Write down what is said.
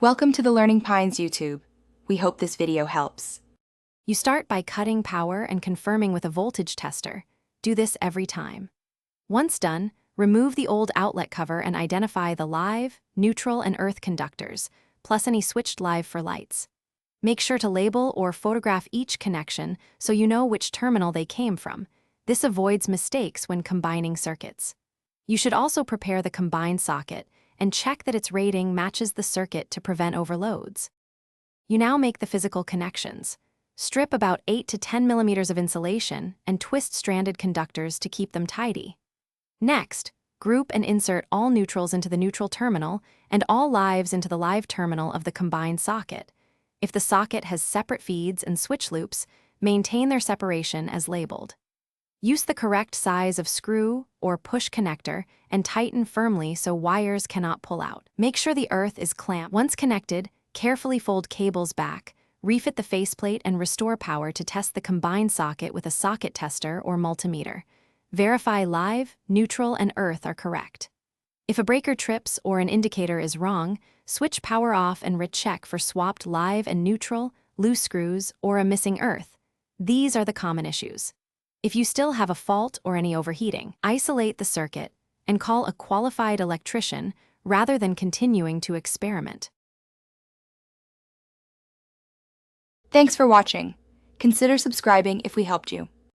Welcome to the Learning Pines YouTube. We hope this video helps. You start by cutting power and confirming with a voltage tester. Do this every time. Once done, remove the old outlet cover and identify the live, neutral, and earth conductors, plus any switched live for lights. Make sure to label or photograph each connection so you know which terminal they came from. This avoids mistakes when combining circuits. You should also prepare the combined socket and check that its rating matches the circuit to prevent overloads. You now make the physical connections. Strip about 8 to 10 millimeters of insulation and twist stranded conductors to keep them tidy. Next, group and insert all neutrals into the neutral terminal and all lives into the live terminal of the combined socket. If the socket has separate feeds and switch loops, maintain their separation as labeled. Use the correct size of screw or push connector and tighten firmly so wires cannot pull out. Make sure the earth is clamped. Once connected, carefully fold cables back, refit the faceplate and restore power to test the combined socket with a socket tester or multimeter. Verify live, neutral, and earth are correct. If a breaker trips or an indicator is wrong, switch power off and recheck for swapped live and neutral, loose screws, or a missing earth. These are the common issues. If you still have a fault or any overheating, isolate the circuit and call a qualified electrician rather than continuing to experiment. Thanks for watching. Consider subscribing if we helped you.